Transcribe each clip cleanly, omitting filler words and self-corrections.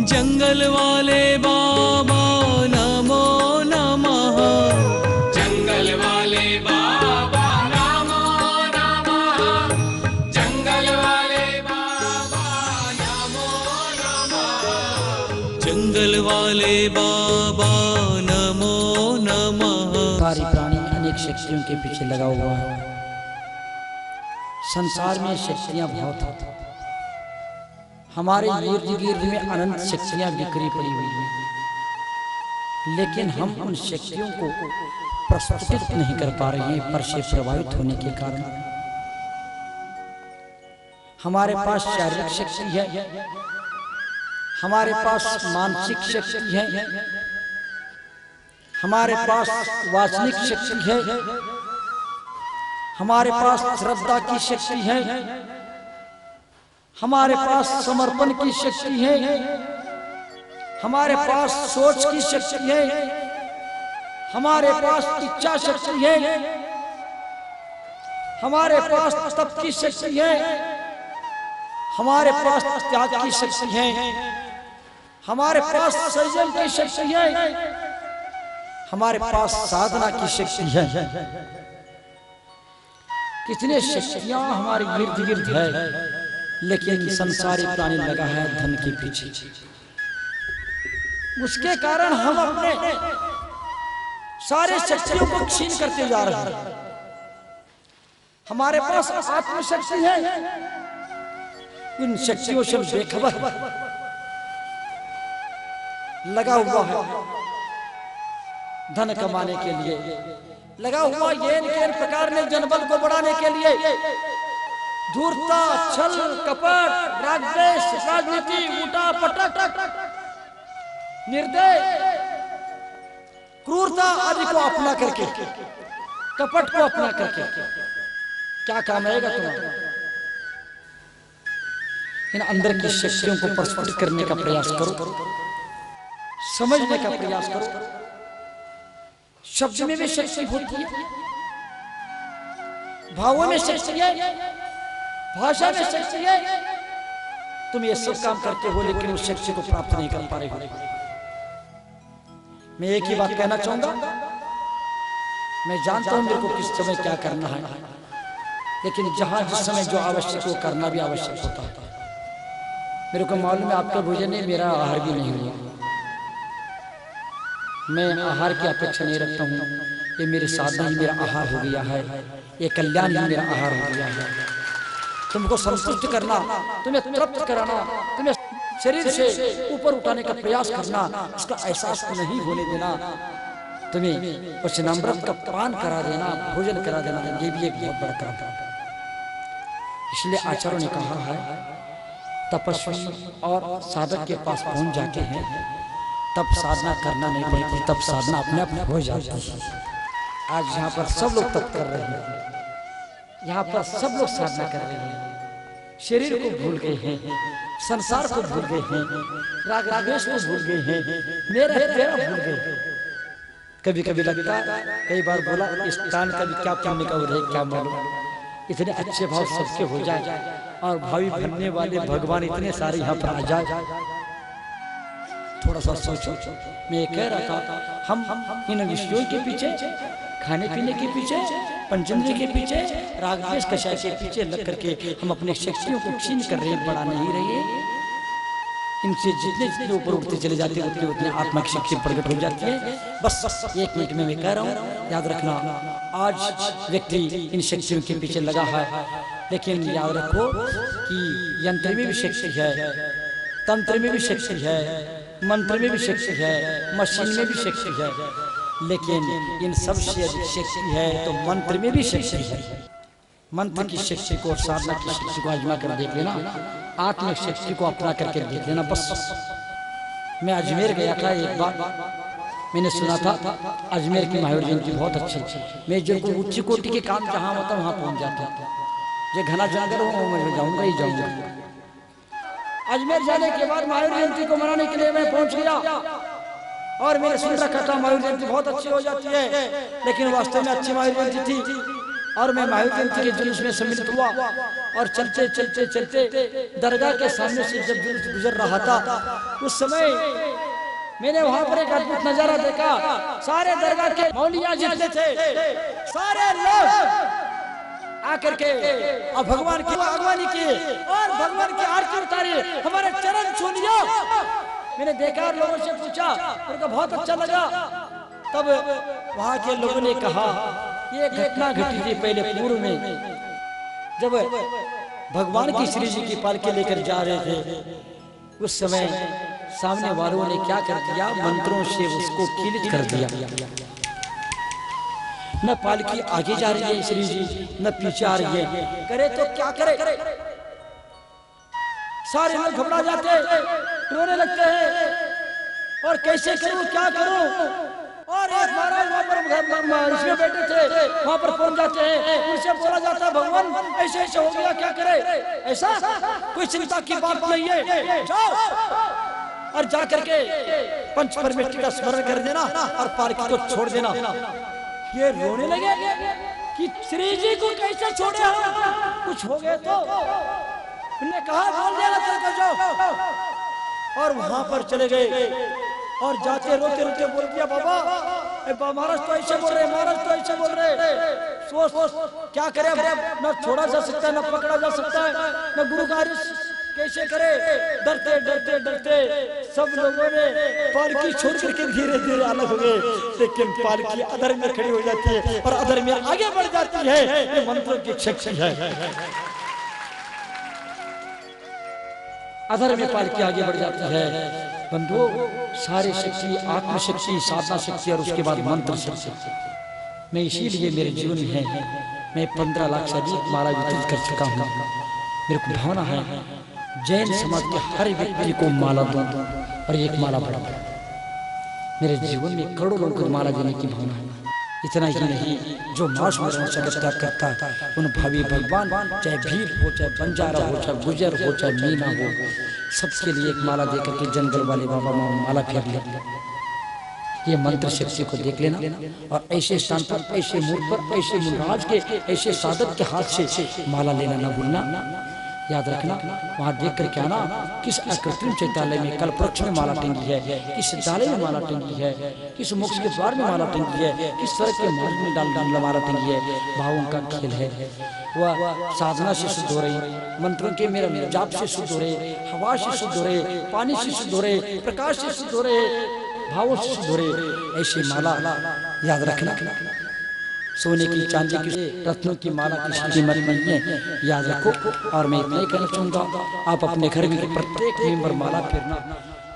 जंगल वाले बाबा नमो नमः। जंगल वाले बाबा नमो नमः। जंगल वाले बाबा नमो नमः। जंगल वाले बाबा नमो नमः। सारी प्राणी अनेक शक्तियों के पीछे लगा हुआ है। संसार में शक्तियां बहुत हैं। हमारे इर्द गिर्द में अनंत शक्तियां बिखरी पड़ी हुई हैं, लेकिन हम उन शक्तियों को प्रस्फुटित नहीं कर पा रहे हैं पर से प्रभावित होने के कारण। हमारे पास शारीरिक शक्ति है, हमारे पास मानसिक शक्ति है, हमारे पास वाचनिक शक्ति है, हमारे पास श्रद्धा की शक्ति है, हमारे पास समर्पण की शक्ति है, हमारे पास सोच की शक्ति है, हमारे पास इच्छा शक्ति है, हमारे पास तप की शक्ति है, हमारे पास त्याग की शक्ति है, हमारे पास संयम की शक्ति है, हमारे पास साधना की शक्ति है। कितने शक्तियां हमारे इर्द गिर्द है, लेकिन संसारी प्राणी लगा है धन के पीछे। उसके कारण हम अपने सारे शक्तियों को क्षीण करते जा रहे हैं। हमारे पास आत्मशक्ति है, इन शक्तियों से बेखबर लगा हुआ है धन कमाने के लिए, लगा हुआ ये प्रकार ने जनबल को बढ़ाने के लिए। धूर्तता, छल, कपट, राग द्वेष, राजनीति, उठा पटक, निर्दय, क्रूरता आदि को अपना करके, कपट को अपना करके क्या काम आएगा तुम्हारा? इन अंदर की शक्तियों को प्रस्फुटित करने का प्रयास करो, समझने का प्रयास करो। शब्द में भी शक्ति होती है, भावों में शक्ति है, भाषा में शक्ति है। तुम ये सब काम करते हो लेकिन उस शक्ति को प्राप्त नहीं कर पा रहे हो। मैं एक ही बात कहना चाहूंगा, मैं जानता हूं मेरे को किस समय क्या करना है, लेकिन जहां जिस समय जो आवश्यक हो करना भी आवश्यक होता है। मेरे को मालूम है आपका भोजन नहीं, मेरा आहार भी नहीं हुआ। मैं आहार की अपेक्षा नहीं रखता हूँ, ये मेरी साधना ही मेरा आहार हो गया है, ये कल्याण ही मेरा आहार हो गया है। तुमको संतुष्ट करना, तुम्हें तृप्त कराना, तुम्हें शरीर से ऊपर उठाने का प्रयास करना, उसका एहसास नहीं होने देना, तुम्हें कुछ अमृत का पान करा देना, भोजन करा देना, ये भी एक बहुत बड़ा काम है। इसलिए आचार्यों ने कहा है, तपस्वी और साधक के पास पहुंच जाते हैं तब साधना करना नहीं पड़ती, तब साधना अपने आप हो जाती है। आज यहाँ पर सब लोग तप कर रहे हैं, यहाँ पर सब लोग साधना कर रहे हैं, शरीर को भूल गए हैं, संसार को भूल गए हैं, राग रागेश को भूल गए हैं, मेरा तेरा भूल गए हैं। कभी कभी लगता है, कई बार बोला, इस कान का भी क्या पुण्य का उदय क्या मालूम, इतने अच्छे भाव सबके हो जाए और भावी बनने वाले भगवान इतने सारे यहाँ पर आ जाए। थोड़ा सा सोचो। मैं कह रहा था, हम इन विषयों के पीछे, खाने पीने के पीछे, पंचेंद्रिय के पीछे, राग द्वेष कषाय के पीछे लग करके हम अपने शक्तियों को क्षीण कर रहे हैं, बढ़ा नहीं रहे। इनसे जितने जितने ऊपर उठते चले जाते हैं उतने उतने आत्मा की शक्ति प्रकट हो जाती है। बस एक मिनट में मैं कह रहा हूँ, याद रखना, आज व्यक्ति इन शक्तियों के पीछे लगा है, लेकिन याद रखो कि यंत्र में भी शक्ति है, तंत्र में भी शक्ति है, मंत्र में भी शक्ति है, मशीन में भी शक्ति है, लेकिन इन सब से अधिक शक्ति है तो मंत्र में भी शक्ति है। मंत्र की शक्ति को और साधना की शक्ति को आजमा कर देख लेना, आत्मिक शक्ति को अपना करके देख लेना। बस मैं अजमेर गया था एक बार, मैंने सुना था अजमेर की महावीर जयंती बहुत अच्छी। मैं जो उच्च कोटि के काम जहाँ होता वहाँ पहुँच जाता, जो घना जंगल हो मैं जाऊँगा ही जाऊँगा। अजमेर जाने के बाद महावीर जयंती को मनाने के लिए मैं पहुंच गया और मैंने सुन रखा था महावीर जयंती बहुत अच्छी हो जाती है, लेकिन वास्तव में अच्छी महावीर जयंती थी और मैं मायूसी के जुलूस में सम्मिलित हुआ और चलते चलते चलते दरगाह के सामने से जब जुलूस गुजर रहा था उस समय मैंने वहां पर एक अद्भुत नजारा देखा। सारे दरगाह के मौलिया जितने थे सारे लोग आकर के और भगवान की अगवानी की और भगवान की आरती उतारी, हमारे चरण छू लिया। मैंने देखा, लोगों से पूछा, उनको बहुत अच्छा लगा। तब वहां के लोगों ने कहा ये घटना घटी थी पहले पूर्व में, जब भगवान की श्री जी की पालकी लेकर जा रहे थे। उस समय सामने वालों ने क्या कर दिया, मंत्रों से उसको कीलित कर दिया। न पालकी आगे जा रही है श्री जी, न पीछे आ रही है। करे तो क्या करे, सारे लोग घबरा जाते, रोने लगते हैं और कैसे करूं क्या करूं। और एक महाराज वहां पर इसमें बैठे थे, वहां पर पहुंच जाते हैं, उनसे बोला जाता है भगवान ऐसे ऐसे हो गया, क्या करे। ऐसा कोई चिंता की बात नहीं है, जाओ और जाकर के पंच परमेष्टि का स्मरण कर देना और पालकी को छोड़ देना। ये रोने लगे कि श्री जी को कैसे छोड़े हम, कुछ हो गए तो। उन्होंने कहा बोल देना चलकर जाओ। और वहां पर चले गए और जाते रोते रोते बोल दिया बाबा महाराज तो ऐसे बोल रहे, महाराज तो ऐसे बोल रहे। सोच क्या करे, न छोड़ा जा सकता है, न पकड़ा जा सकता है, न गुरु कार्य कैसे करे। डरते डरते डरते सब लोगों ने पालकी छोड़ करके धीरे धीरे अलग हो गए। लेकिन पालकी अधर में खड़ी हो जाती है और अधर में आगे बढ़ जाती है। ये मंत्रों की शक्ति है। अधर में पालकी आगे बढ़ जाती है। बंधुओं, सारी शक्ति आत्मशक्ति, साधना शक्ति और उसके बाद मंत्र शक्ति। मैं इसीलिए मेरे जीवन में है, मैं 15 लाख से अधिक माला वितरित कर चुका हूँ। मेरे को भावना है जैन समाज के हर व्यक्ति को माला दूं और एक माला बढ़ा। मेरे जीवन में करोड़ों लोगों को माला देने की भावना है। इतना ही नहीं, जो मास में त्याग करता है उन भावी भगवान, चाहे भील हो, चाहे बंजारा हो, चाहे गुजर हो, चाहे मीना हो, सबके लिए एक माला देकर के जंगल वाले बाबा माला फेर ले। ये मंत्र शक्ति को देख लेना और ऐसे स्थान पर, ऐसे मूर्त पर, ऐसे मुनराज के, ऐसे साधक के हाथ से माला लेना न भूलना। याद रखना, वहां देख कर क्या ना, किस अकृत्रिम चैत्यालय में कल्पवृक्ष में माला टंगी है, किस सिद्धालय में माला टंगी है, किस मोक्ष के द्वार में माला टंगी है, किस सड़क के मार्ग में डाल माला टंगी है। भावों का खेल है। वह साधना से शुद्ध हो रही, मंत्रों के मेरा जाप से शुद्ध हो रहे, हवा से शुद्ध हो रहे, पानी से शुद्ध हो रहे, प्रकाश से शुद्ध हो रहे, भावों से शुद्ध हो रहे। ऐसी माला याद रखना। सोने की, चांदी की, रत्नों की माला की कीमत नहीं है, याद रखो। और मैं इतना ही कहना चाहूंगा, आप अपने घर में प्रत्येक मेंबर माला फेरना।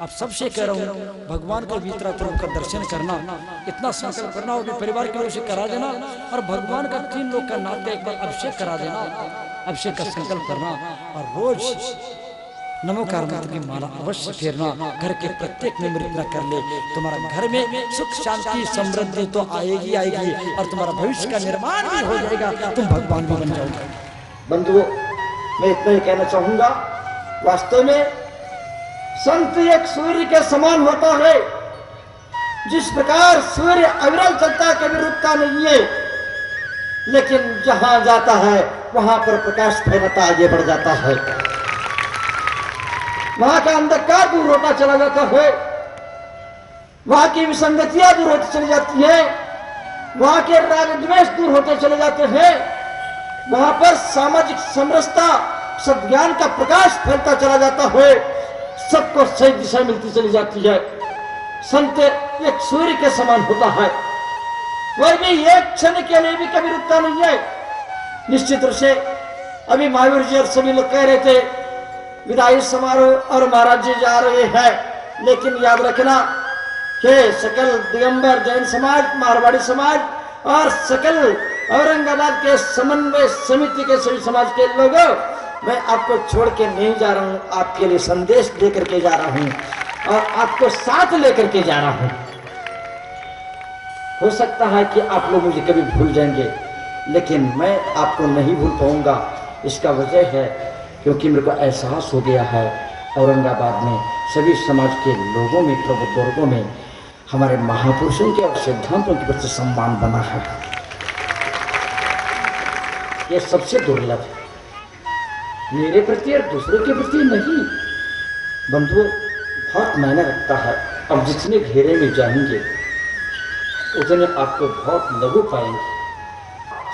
आप सबसे कह रहा हूँ, भगवान का भीतर का दर्शन करना, इतना संकल्प करना और परिवार के लोगों से करा देना। और भगवान का 3 लोग का नाते एक बार अभिषेक करा देना, अभिषेक का संकल्प करना। और रोज नमोकार मंत्र की माला अवश्य फेरना। घर के प्रत्येक मेंबर इतना कर ले, तुम्हारा घर में सुख शांति समृद्धि तो आएगी आएगी और तुम्हारा भविष्य का निर्माण भी हो जाएगा, तुम भगवान भी बन जाओगे। बंधुओं, मैं इतना ही कहना चाहूंगा, वास्तव में संत एक सूर्य के समान होता है। जिस प्रकार सूर्य अविरल चलता है, कभी रुकता नहीं है, लेकिन जहां जाता है वहां पर प्रकाश फैलता आगे बढ़ जाता है। वहां का अंधकार दूर होता चला जाता है, वहां की विसंगतियां दूर होती चली जाती है, वहां के राग द्वेष दूर होते चले जाते हैं, वहां पर सामाजिक समरसता, सद्ज्ञान का प्रकाश फैलता चला जाता है, सबको सही दिशा मिलती चली जाती है। संत एक सूर्य के समान होता है, वह भी एक क्षण के लिए भी कभी रुकता नहीं है। निश्चित रूप से अभी महावीर जी और सभी लोग कह रहे थे विदाई समारोह और महाराज जी जा रहे हैं, लेकिन याद रखना कि सकल दिगंबर जैन समाज, मारवाड़ी समाज और सकल औरंगाबाद के समन्वय समिति के सभी समाज के लोगों, मैं आपको छोड़ के नहीं जा रहा हूं, आपके लिए संदेश देकर के जा रहा हूं और आपको साथ लेकर के जा रहा हूं। हो सकता है कि आप लोग मुझे कभी भूल जाएंगे, लेकिन मैं आपको नहीं भूल पाऊंगा। इसका वजह है क्योंकि मेरे को एहसास हो गया है औरंगाबाद में सभी समाज के लोगों में, प्रबुद्ध वर्गों में हमारे महापुरुषों के और सिद्धांतों के प्रति सम्मान बना है। ये सबसे दुर्लभ है, मेरे प्रति और दूसरों के प्रति नहीं। बंधुओं, बहुत मायने रखता है। अब जितने घेरे में जाएंगे उतने आपको बहुत लघु पाएंगे।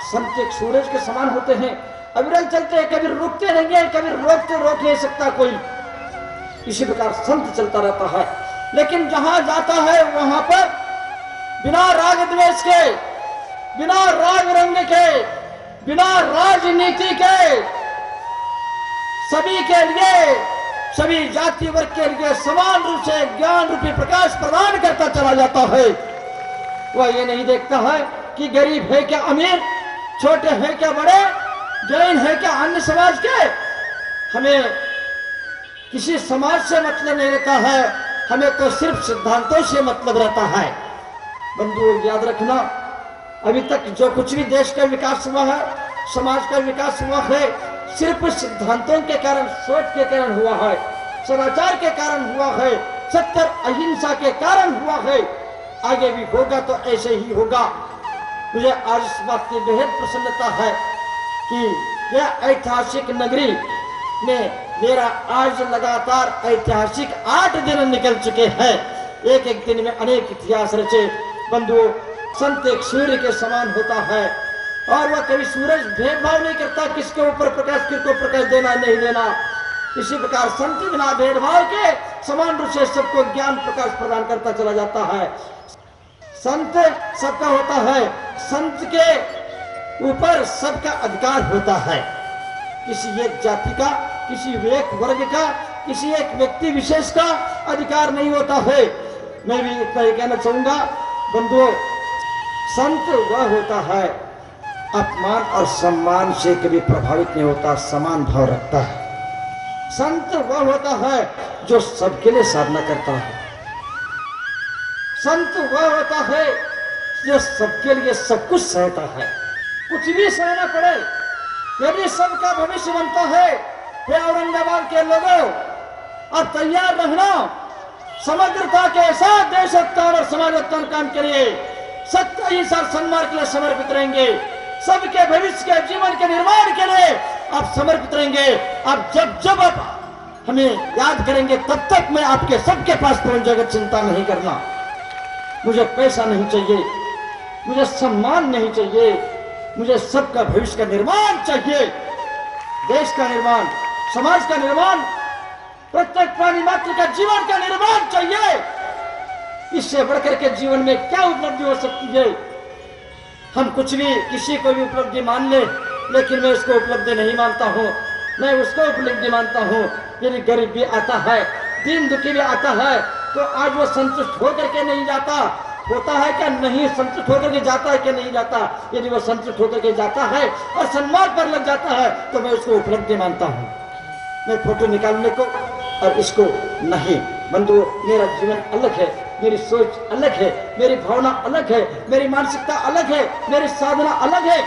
संत एक सूरज के समान होते हैं, अविरल चलते हैं, कभी रुकते नहीं है, कभी रोक नहीं सकता कोई। इसी प्रकार संत चलता रहता है, लेकिन जहां जाता है वहां पर बिना राग द्वेष के, बिना राग रंग के, बिना राजनीति के, सभी के लिए, सभी जाति वर्ग के लिए समान रूप से ज्ञान रूपी प्रकाश प्रदान करता चला जाता है। वह ये नहीं देखता है कि गरीब है क्या अमीर, छोटे हैं क्या बड़े, जैन है क्या अन्य समाज के। हमें किसी समाज से मतलब नहीं रहता है, हमें तो सिर्फ सिद्धांतों से मतलब रहता है। बंधुओं, याद रखना, अभी तक जो कुछ भी देश का विकास हुआ है, समाज का विकास हुआ है, सिर्फ सिद्धांतों के कारण, सोच के कारण हुआ है, सदाचार के कारण हुआ है, सत्य अहिंसा के कारण हुआ है। आगे भी होगा तो ऐसे ही होगा। मुझे आज इस बात की बेहद प्रसन्नता है कि यह ऐतिहासिक नगरी में मेरा आज लगातार ऐतिहासिक 8 दिन निकल चुके हैं। एक एक दिन में अनेक इतिहास रचे। बंधुओं, संत एक सूर्य के समान होता है और वह कभी सूरज भेदभाव नहीं करता, किसके ऊपर प्रकाश, किसको प्रकाश देना नहीं देना। इसी प्रकार संत बिना भेदभाव के समान रूप से सबको ज्ञान प्रकाश प्रदान करता चला जाता है। संत सबका होता है, संत के ऊपर सबका अधिकार होता है। किसी एक जाति का, किसी एक वर्ग का, किसी एक व्यक्ति विशेष का अधिकार नहीं होता है। मैं भी इतना ही कहना चाहूंगा बंधुओं, संत वह होता है अपमान और सम्मान से कभी प्रभावित नहीं होता, समान भाव रखता है। संत वह होता है जो सबके लिए साधना करता है। संत वह होता है जो सबके लिए सब कुछ सहता है, कुछ भी सहना पड़े। यदि सबका भविष्य बनता है, हे औरंगाबाद के लोगों, अब तैयार रहना समग्रता के साथ देश उत्थान और समाज उत्थान काम के लिए, सत्य अहिंसा सन्मार्ग के लिए समर्पित रहेंगे। सबके भविष्य के जीवन के निर्माण के लिए आप समर्पित रहेंगे। आप जब आप हमें याद करेंगे तब तक मैं आपके सबके पास पहुंच जाएगा। चिंता नहीं करना। मुझे पैसा नहीं चाहिए, मुझे सम्मान नहीं चाहिए, मुझे सबका भविष्य का निर्माण चाहिए। देश का निर्माण, समाज का निर्माण, प्रत्येक प्राणी मात्र का जीवन का निर्माण चाहिए। इससे बढ़कर के जीवन में क्या उपलब्धि हो सकती है? हम कुछ भी, किसी को भी उपलब्धि मान ले, लेकिन मैं उसको उपलब्धि नहीं मानता हूँ। मैं उसको उपलब्धि मानता हूँ यदि गरीब भी आता है, दीन दुखी भी आता है, तो आज वो संतुष्ट होकर के नहीं जाता, होता है क्या नहीं, संतुष्ट होकर के जाता है क्या नहीं जाता। यदि वो संतुष्ट होकर के जाता है और सन्मान पर लग जाता है तो मैं उसको उपलब्धि मानता हूँ। मैं फोटो निकालने को और इसको नहीं। बंधुओं, मेरा जीवन अलग है, मेरी सोच अलग है, मेरी भावना अलग है, मेरी मानसिकता अलग है, मेरी साधना अलग है।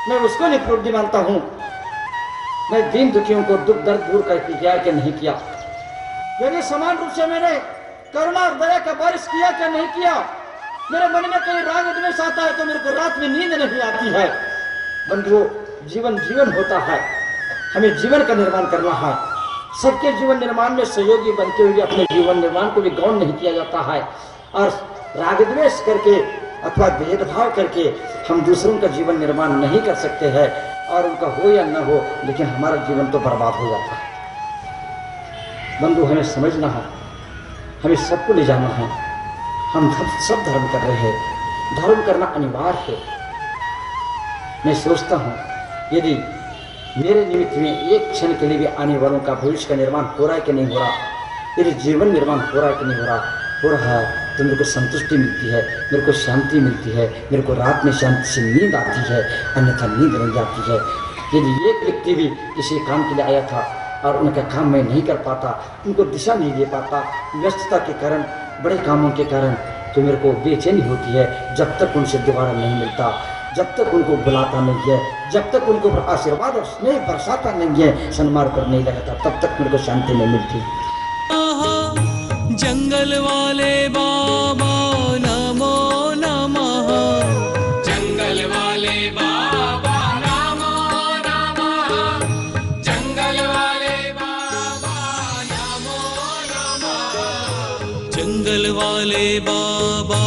मैं उसको नहीं उपलब्धि मानता हूँ। मैं दीन दुखियों को दुख दर्द दूर करके किया कि नहीं किया। यदि समान रूप से मैंने करुणा और दया का बारिश किया क्या नहीं किया। मेरे मन में कहीं राग द्वेष आता है तो मेरे को रात में नींद नहीं आती है। बंधुओं, जीवन जीवन होता है, हमें जीवन का निर्माण करना है। सबके जीवन निर्माण में सहयोगी बनते हुए अपने जीवन निर्माण को भी गौण नहीं किया जाता है। और राग द्वेष करके अथवा भेदभाव करके हम दूसरों का जीवन निर्माण नहीं कर सकते हैं। और उनका हो या न हो, लेकिन हमारा जीवन तो बर्बाद हो जाता है। बंधु, हमें समझना है, हमें सबको ले जाना है। हम सब धर्म कर रहे हैं, धर्म करना अनिवार्य है। मैं सोचता हूँ यदि मेरे निमित्त में एक क्षण के लिए भी आने वालों का भविष्य का निर्माण हो रहा है कि नहीं हो रहा, यदि जीवन निर्माण हो रहा है कि नहीं हो रहा है तो मेरे को संतुष्टि मिलती है, मेरे को शांति मिलती है, मेरे को रात में शांति से नींद आती है, अन्यथा नींद नहीं आती है। यदि एक व्यक्ति भी किसी काम के लिए आया था और उनका काम मैं नहीं कर पाता, उनको दिशा नहीं दे पाता, व्यस्तता के कारण, बड़े कामों के कारण, तो मेरे को बेचैनी होती है। जब तक उनसे दोबारा नहीं मिलता, जब तक उनको बुलाता नहीं है, जब तक उनको आशीर्वाद और स्नेह बरसाता नहीं है, सन्मान पर नहीं लगाता, तब तक मेरे को शांति नहीं मिलती। जंगल वाले बाबा नमो नमः, जंगल वाले बाबा जंगल वाले बाबा